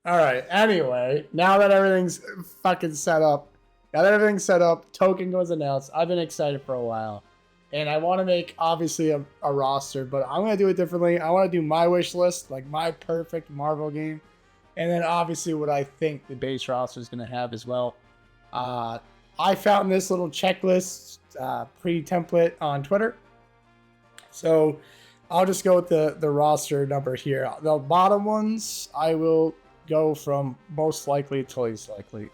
All right. Anyway, now that everything's fucking set up, Tōkon was announced. I've been excited for a while, and I want to make obviously a roster, but I'm gonna do it differently. I want to do my wish list, like my perfect Marvel game, and then obviously what I think the base roster is gonna have as well. I found this little checklist pre-template on Twitter, so I'll just go with the roster number here. The bottom ones I will go from most likely to least likely,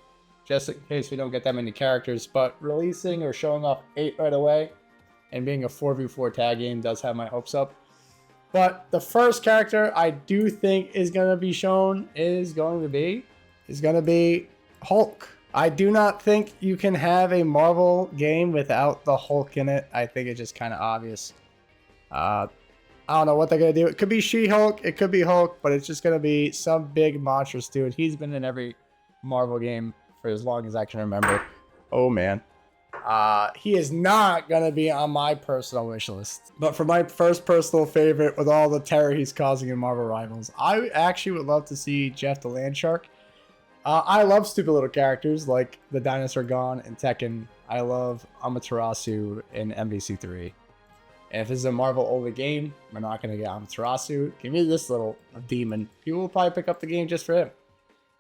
just in case we don't get that many characters. But releasing or showing off 8 right away and being a 4v4 tag game does have my hopes up. But the first character I do think is going to be shown is going to be Hulk. I do not think you can have a Marvel game without the Hulk in it. I think it's just kind of obvious. I don't know what they're going to do. It could be She-Hulk. It could be Hulk. But it's just going to be some big monstrous dude. He's been in every Marvel game for as long as I can remember. Oh, man. He is not going to be on my personal wish list. But for my first personal favorite, with all the terror he's causing in Marvel Rivals, I actually would love to see Jeff the Landshark. I love stupid little characters like the Dinosaur Gone and Tekken. I love Amaterasu in MVC3. And if this is a Marvel only game, we're not going to get Amaterasu. Give me this little demon. People will probably pick up the game just for him.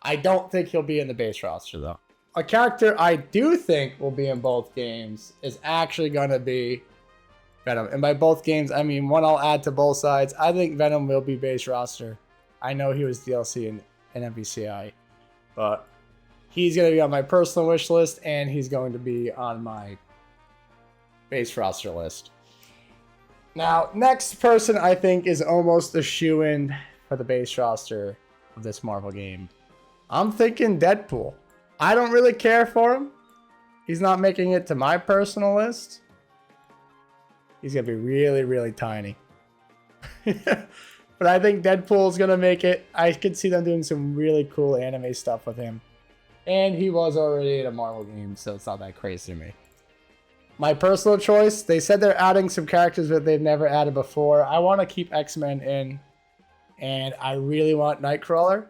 I don't think he'll be in the base roster, though. A character I do think will be in both games is actually going to be Venom. And by both games, I mean one I'll add to both sides. I think Venom will be base roster. I know he was DLC in MVCI, but he's going to be on my personal wish list, and he's going to be on my base roster list. Now, next person I think is almost a shoo-in for the base roster of this Marvel game. I'm thinking Deadpool. I don't really care for him. He's not making it to my personal list. He's going to be really, really tiny. But I think Deadpool's going to make it. I could see them doing some really cool anime stuff with him. And he was already in a Marvel game, so it's not that crazy to me. My personal choice, they said they're adding some characters that they've never added before. I want to keep X-Men in, and I really want Nightcrawler.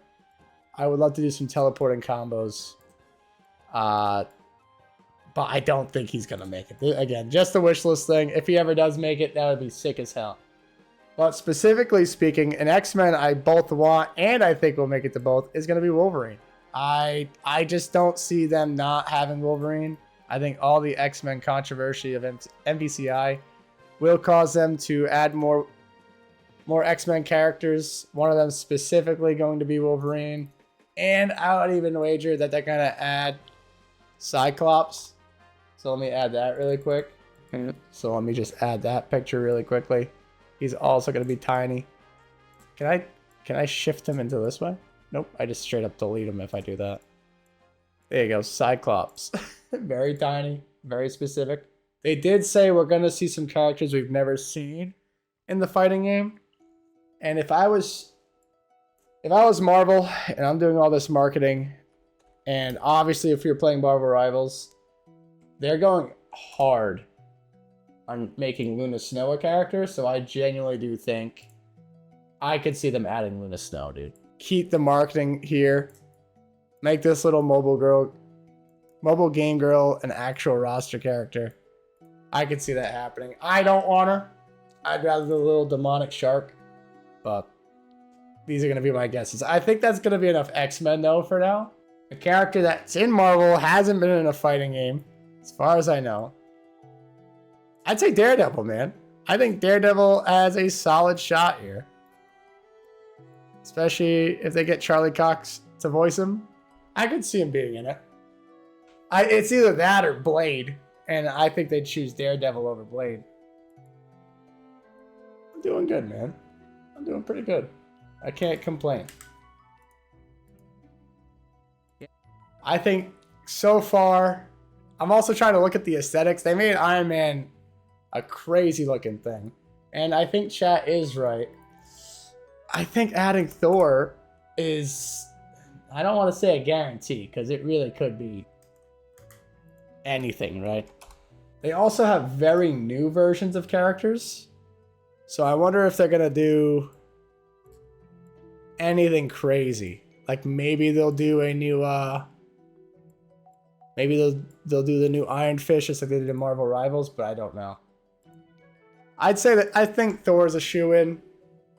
I would love to do some teleporting combos. But I don't think he's going to make it. Again, just a wish list thing. If he ever does make it, that would be sick as hell. But specifically speaking, an X-Men I both want and I think will make it to both is going to be Wolverine. I just don't see them not having Wolverine. I think all the X-Men controversy of MVCI will cause them to add more X-Men characters. One of them specifically going to be Wolverine. And I would even wager that they're going to add Cyclops. So let me add that really quick. So let me just add that picture really quickly. He's also going to be tiny. Can I shift him into this way? Nope, I just straight up delete him if I do that. There you go, Cyclops. Very tiny, very specific. They did say we're going to see some characters we've never seen in the fighting game. And if I was Marvel and I'm doing all this marketing, and obviously if you're playing Marvel Rivals, they're going hard on making Luna Snow a character, so I genuinely do think I could see them adding Luna Snow, dude. Keep the marketing here. Make this little mobile game girl an actual roster character. I could see that happening. I don't want her. I'd rather the little demonic shark. But these are going to be my guesses. I think that's going to be enough X-Men, though, for now. A character that's in Marvel, hasn't been in a fighting game, as far as I know. I'd say Daredevil, man. I think Daredevil has a solid shot here. Especially if they get Charlie Cox to voice him. I could see him being in it. It's either that or Blade. And I think they'd choose Daredevil over Blade. I'm doing good, man. I'm doing pretty good. I can't complain. I think so far, I'm also trying to look at the aesthetics. They made Iron Man a crazy looking thing. And I think chat is right. I think adding Thor is, I don't want to say a guarantee, because it really could be anything, right? They also have very new versions of characters. So I wonder if they're going to do anything crazy. Like maybe they'll do a new maybe they'll do the new Iron Fist just like they did in Marvel Rivals, but I don't know. I'd say that I think Thor's a shoo-in.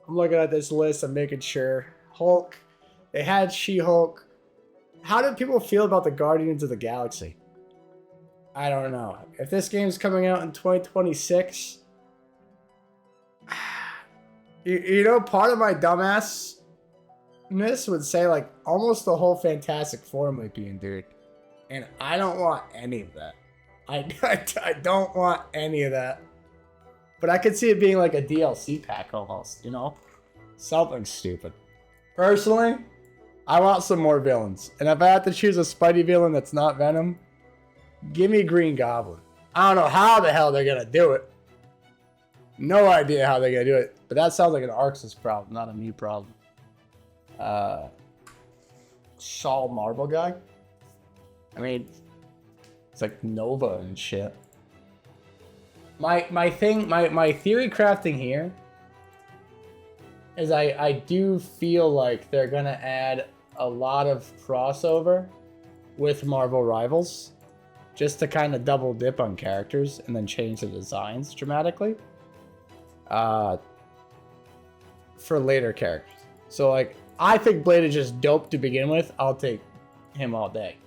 I'm looking at this list, I'm making sure. Hulk. They had She-Hulk. How did people feel about the Guardians of the Galaxy? I don't know. If this game's coming out in 2026, you know, part of my dumbassness would say like almost the whole Fantastic Four might be in, dude. And I don't want any of that. I don't want any of that. But I could see it being like a DLC pack almost, you know? Something stupid. Personally, I want some more villains. And if I have to choose a Spidey villain that's not Venom, give me Green Goblin. I don't know how the hell they're going to do it. No idea how they're going to do it. But that sounds like an Arxis problem, not a me problem. Saul Marble guy? I mean, it's like Nova and shit. My theory crafting here is I do feel like they're gonna add a lot of crossover with Marvel Rivals just to kind of double dip on characters and then change the designs dramatically for later characters. So like I think Blade is just dope to begin with. I'll take him all day.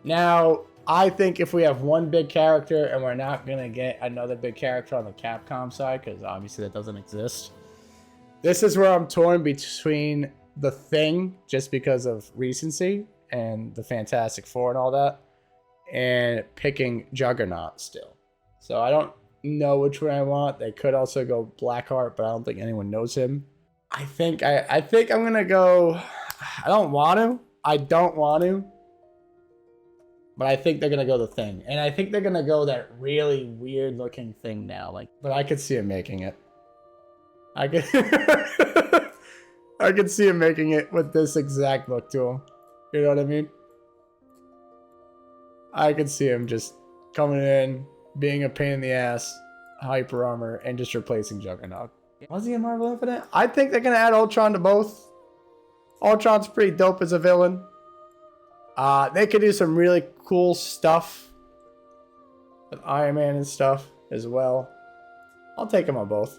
Now, I think if we have one big character and we're not going to get another big character on the Capcom side, because obviously that doesn't exist, this is where I'm torn between The Thing, just because of recency, and the Fantastic Four and all that, and picking Juggernaut still. So I don't know which one I want. They could also go Blackheart, but I don't think anyone knows him. I think I'm going to go... I don't want to. But I think they're going to go The Thing. And I think they're going to go that really weird looking thing now. Like, but I could see him making it. I could see him making it with this exact look to him. You know what I mean? I could see him just coming in, being a pain in the ass, hyper armor, and just replacing Juggernaut. Was he in Marvel Infinite? I think they're going to add Ultron to both. Ultron's pretty dope as a villain. They could do some really cool stuff with Iron Man and stuff as well. I'll take them on both.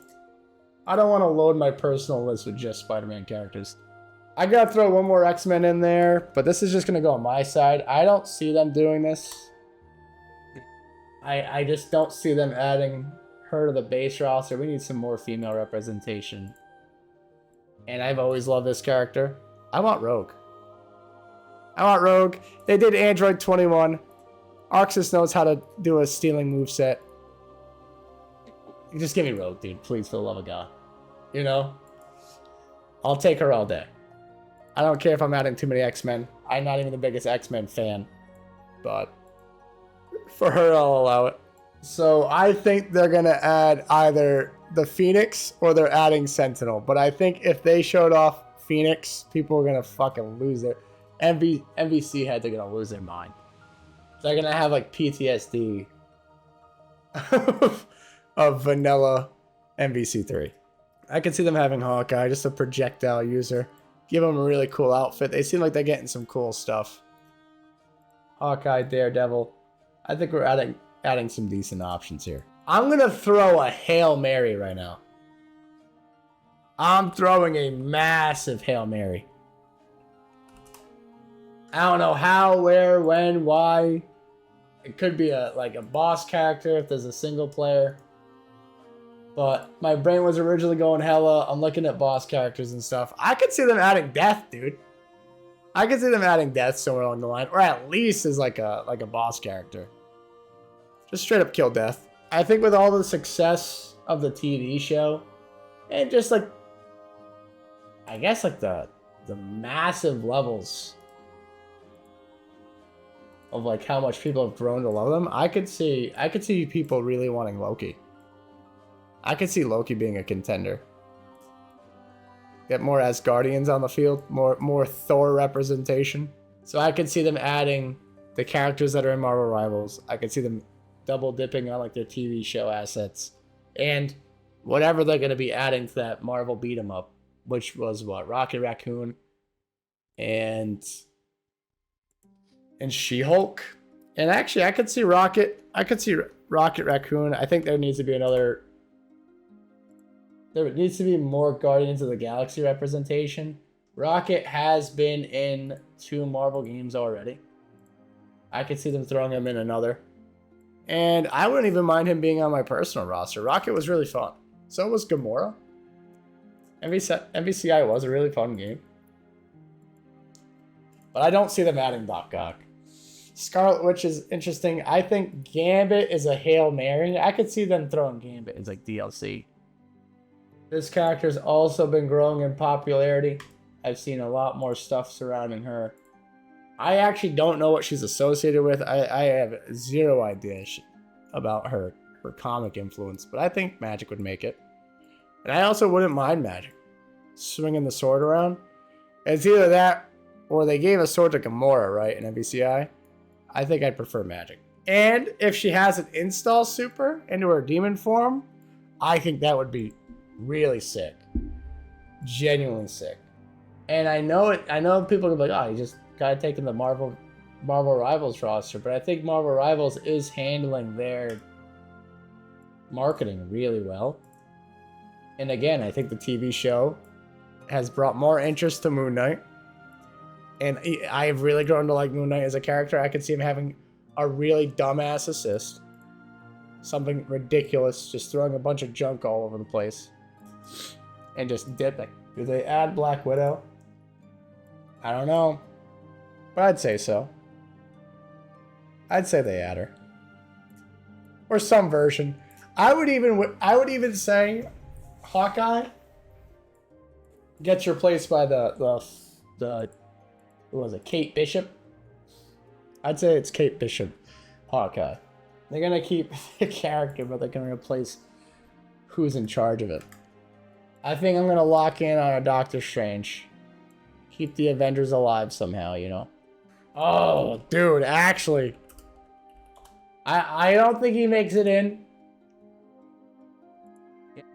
I don't want to load my personal list with just Spider-Man characters. I gotta throw one more X-Men in there, but this is just gonna go on my side. I don't see them doing this. I just don't see them adding her to the base roster. We need some more female representation. And I've always loved this character. I want Rogue. They did Android 21. Arxis knows how to do a stealing moveset. Just give me Rogue, dude. Please, for the love of God. You know? I'll take her all day. I don't care if I'm adding too many X-Men. I'm not even the biggest X-Men fan. But for her, I'll allow it. So I think they're going to add either the Phoenix or they're adding Sentinel. But I think if they showed off Phoenix, people are going to fucking lose their... MVC heads are going to lose their mind. They're going to have like PTSD of vanilla MVC3. I can see them having Hawkeye, just a projectile user. Give them a really cool outfit. They seem like they're getting some cool stuff. Hawkeye, Daredevil. I think we're adding some decent options here. I'm going to throw a Hail Mary right now. I'm throwing a massive Hail Mary. I don't know how, where, when, why. It could be a boss character if there's a single player. But my brain was originally going hella. I'm looking at boss characters and stuff. I could see them adding Death, dude. I could see them adding Death somewhere along the line. Or at least as like a boss character. Just straight up kill Death. I think with all the success of the TV show, and just like, I guess like the massive levels of like how much people have grown to love them, I could see people really wanting Loki. I could see Loki being a contender. Get more Asgardians on the field, more Thor representation. So I could see them adding the characters that are in Marvel Rivals. I could see them double dipping on like their TV show assets and whatever they're going to be adding to that Marvel beat 'em up, which was what, Rocket Raccoon and She-Hulk. And actually, I could see Rocket. I could see Rocket Raccoon. I think there needs to be another. There needs to be more Guardians of the Galaxy representation. Rocket has been in 2 Marvel games already. I could see them throwing him in another. And I wouldn't even mind him being on my personal roster. Rocket was really fun. So was Gamora. MVCI was a really fun game. But I don't see them adding Doc Ock. Scarlet Witch is interesting. I think Gambit is a Hail Mary. I could see them throwing Gambit as like DLC. This character's also been growing in popularity. I've seen a lot more stuff surrounding her. I actually don't know what she's associated with. I have zero idea about her comic influence, but I think Magic would make it. And I also wouldn't mind Magic. Swinging the sword around. It's either that or they gave a sword to Gamora, right, in MVCI. I think I'd prefer Magic. And if she has an install super into her demon form, I think that would be really sick. Genuinely sick. And I know people are like, oh, you just gotta take in the Marvel Rivals roster, but I think Marvel Rivals is handling their marketing really well. And again, I think the TV show has brought more interest to Moon Knight. And I've really grown to like Moon Knight as a character. I could see him having a really dumbass assist. Something ridiculous, just throwing a bunch of junk all over the place. And just dipping. Do they add Black Widow? I don't know. But I'd say so. I'd say they add her. Or some version. I would even say Hawkeye gets replaced by the what was it, Kate Bishop? I'd say it's Kate Bishop, Hawkeye. They're gonna keep the character, but they're gonna replace who's in charge of it. I think I'm gonna lock in on a Doctor Strange. Keep the Avengers alive somehow, you know? Oh, dude, actually. I don't think he makes it in.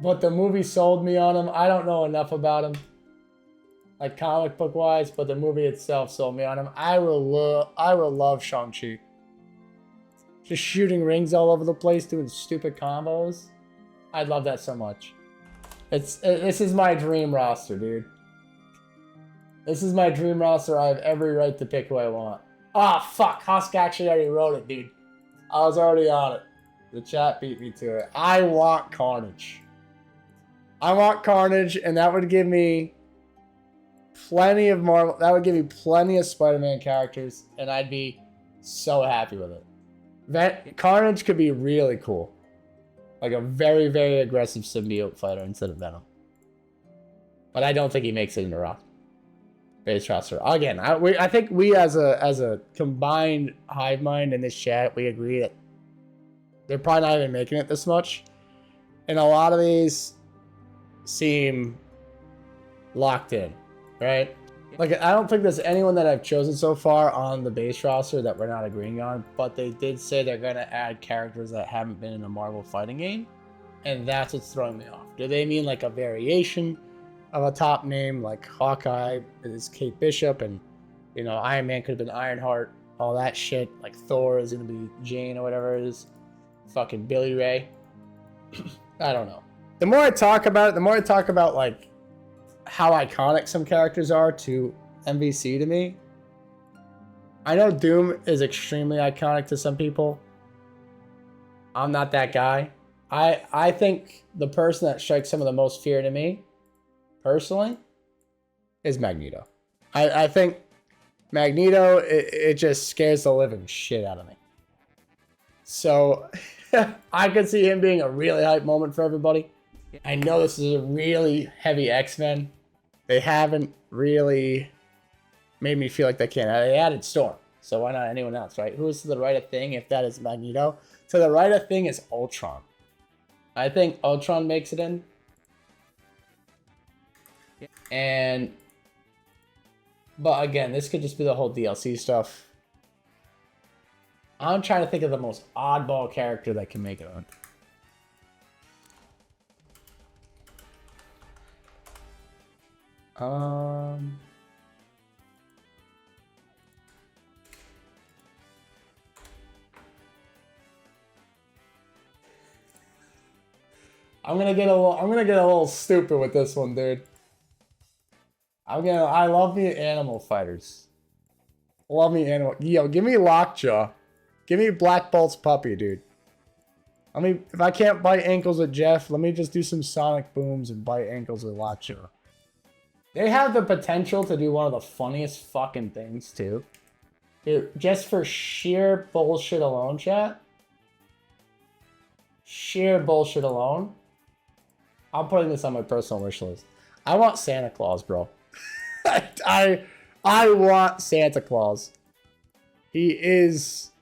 But the movie sold me on him. I don't know enough about him. Like comic book wise, but the movie itself sold me on him. I will love Shang-Chi. Just shooting rings all over the place, doing stupid combos. I'd love that so much. This is my dream roster, dude. This is my dream roster. I have every right to pick who I want. Ah, oh, fuck. Husk actually already wrote it, dude. I was already on it. The chat beat me to it. I want Carnage. I want Carnage, and that would give me plenty of Marvel. That would give me plenty of Spider-Man characters, and I'd be so happy with it. Carnage could be really cool. Like a very, very aggressive symbiote fighter instead of Venom. But I don't think he makes it in the base roster. Again, I think we as a combined hive mind in this chat, we agree that they're probably not even making it this much. And a lot of these seem locked in, right? Like, I don't think there's anyone that I've chosen so far on the base roster that we're not agreeing on, but they did say they're going to add characters that haven't been in a Marvel fighting game, and that's what's throwing me off. Do they mean like a variation of a top name, like Hawkeye is Kate Bishop, and, you know, Iron Man could have been Ironheart, all that shit, like Thor is going to be Jane or whatever it is, fucking Billy Ray. I don't know. The more I talk about it, the more I talk about, like, how iconic some characters are to MVC to me. I know Doom is extremely iconic to some people. I'm not that guy. I think the person that strikes some of the most fear to me, personally, is Magneto. I think Magneto, it just scares the living shit out of me. So I could see him being a really hype moment for everybody. I know this is a really heavy X-Men. They haven't really made me feel like they can. They added Storm, so why not anyone else, right? Who's to the right of Thing if that is Magneto? To the right of Thing is Ultron. I think Ultron makes it in. But again, this could just be the whole DLC stuff. I'm trying to think of the most oddball character that can make it on. I'm gonna get a little stupid with this one, dude. I love me animal fighters. Love me animal. Yo, give me Lockjaw. Give me Black Bolt's puppy, dude. If I can't bite ankles with Jeff, let me just do some sonic booms and bite ankles with Lockjaw. They have the potential to do one of the funniest fucking things, too. Dude, just for sheer bullshit alone, chat. Sheer bullshit alone. I'm putting this on my personal wish list. I want Santa Claus, bro. I want Santa Claus. He is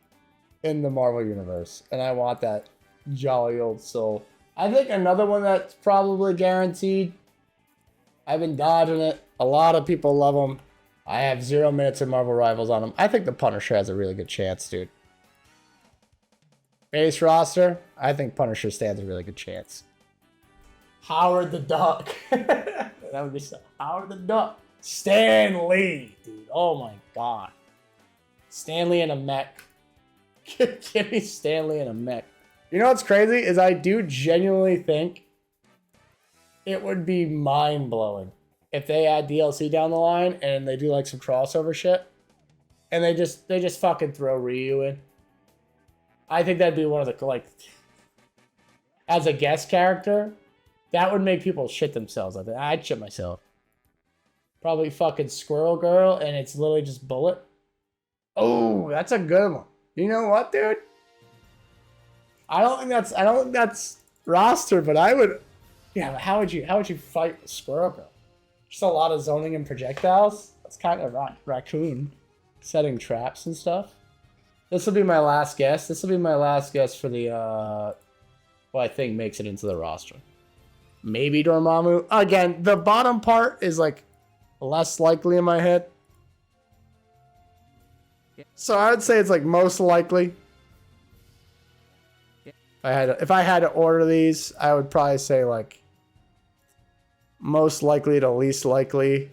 in the Marvel Universe, and I want that jolly old soul. I think another one that's probably guaranteed. I've been dodging it. A lot of people love him. I have 0 minutes of Marvel Rivals on him. I think the Punisher has a really good chance, dude. Base roster, I think Punisher stands a really good chance. Howard the Duck. That would be so. Howard the Duck. Stan Lee, dude. Oh my god. Stan Lee in a mech. Give me Stan Lee in a mech. You know what's crazy is I do genuinely think it would be mind-blowing if they add DLC down the line and they do like some crossover shit and they just fucking throw Ryu in. I think that'd be one of the, like, as a guest character, that would make people shit themselves. I'd shit myself. Probably fucking Squirrel Girl, and it's literally just Bullet. Oh, that's a good one. You know what, dude? I don't think that's roster, but I would. Yeah, but how would you fight with Squirrel Girl? Just a lot of zoning and projectiles. That's kind of raccoon setting traps and stuff. This will be my last guess. This will be my last guess for the what I think makes it into the roster. Maybe Dormammu. Again, the bottom part is like less likely in my head. So I would say it's like most likely. If I had to order these, I would probably say like most likely to least likely.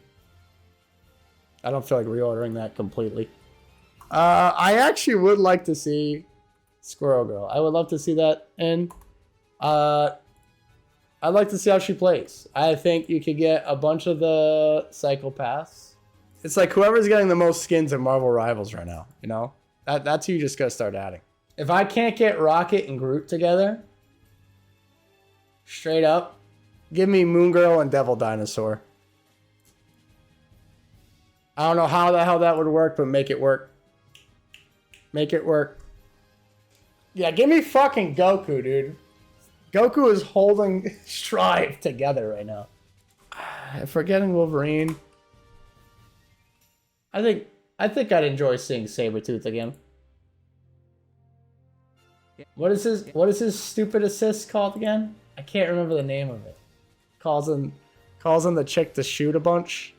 I don't feel like reordering that completely. I actually would like to see Squirrel Girl. I would love to see that in. I'd like to see how she plays. I think you could get a bunch of the psychopaths. It's like whoever's getting the most skins in Marvel Rivals right now, you know? That's who you just gotta start adding. If I can't get Rocket and Groot together, straight up, give me Moon Girl and Devil Dinosaur. I don't know how the hell that would work, but make it work. Make it work. Yeah, give me fucking Goku, dude. Goku is holding Strive together right now. Forgetting Wolverine. I think I'd enjoy seeing Sabretooth again. What is his stupid assist called again? I can't remember the name of it. Calls in the chick to shoot a bunch.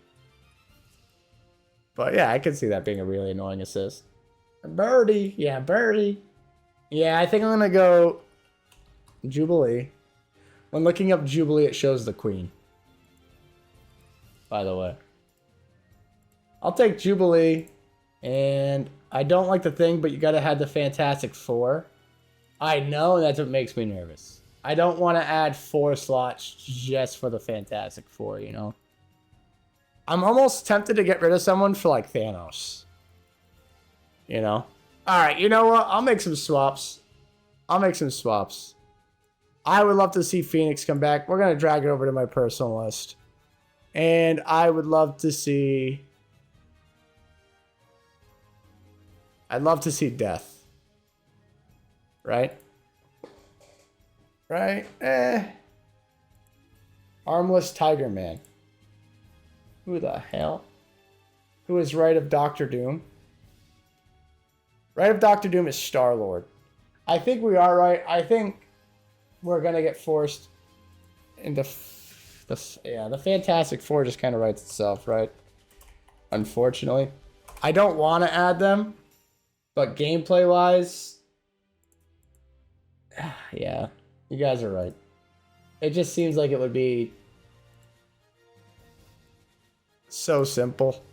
But yeah, I could see that being a really annoying assist. Birdie. Yeah, Birdie. Yeah, I think I'm gonna go Jubilee. When looking up Jubilee, it shows the Queen. By the way. I'll take Jubilee. And I don't like the thing, but you gotta have the Fantastic Four. I know, that's what makes me nervous. I don't want to add 4 slots just for the Fantastic Four, you know? I'm almost tempted to get rid of someone for, like, Thanos. You know? Alright, you know what? I'll make some swaps. I would love to see Phoenix come back. We're going to drag it over to my personal list. And I would love to see... I'd love to see Death. Right? Armless Tiger Man. Who the hell? Who is Right of Doctor Doom? Right of Doctor Doom is Star-Lord. I think we are right. I think we're going to get forced into... the Fantastic Four just kind of writes itself, right? Unfortunately. I don't want to add them, but gameplay-wise... yeah, you guys are right. It just seems like it would be so simple.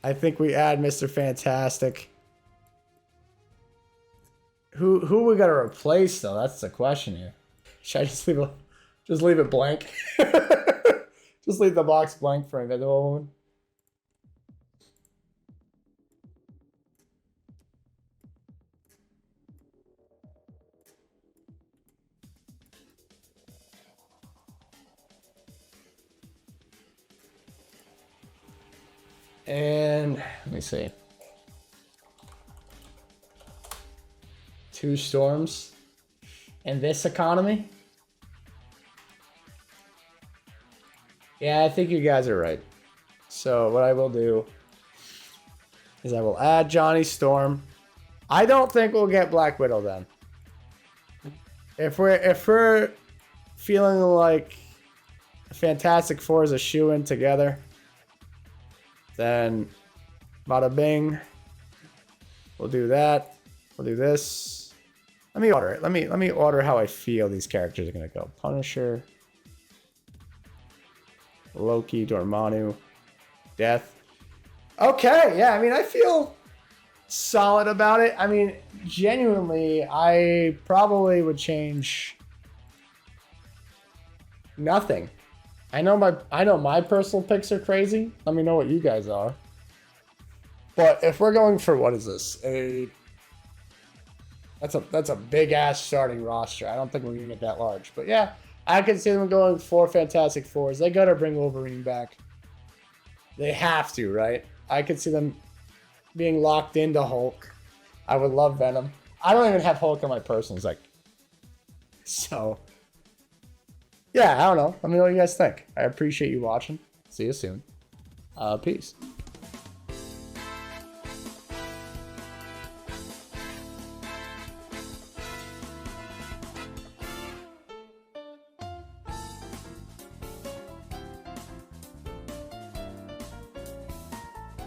I think we add Mr. Fantastic. Who we gotta replace though? That's the question here. Should I just leave it blank? Just leave the box blank for Invisible Woman. And let me see. 2 storms. In this economy? Yeah, I think you guys are right. So what I will do is I will add Johnny Storm. I don't think we'll get Black Widow then. If we're feeling like Fantastic Four is a shoe-in together, then bada bing. We'll do that. We'll do this. Let me order it. Let me order how I feel these characters are gonna go. Punisher, Loki, Dormammu, Death. Okay, yeah, I mean, I feel solid about it. I mean, genuinely, I probably would change nothing. I know my personal picks are crazy. Let me know what you guys are. But if we're going for, what is this? That's a big ass starting roster. I don't think we're gonna get that large. But yeah, I can see them going 4 Fantastic Fours. They gotta bring Wolverine back. They have to, right? I could see them being locked into Hulk. I would love Venom. I don't even have Hulk on my personals, like, so. Yeah, I don't know. Let me know what you guys think. I appreciate you watching. See you soon. Peace.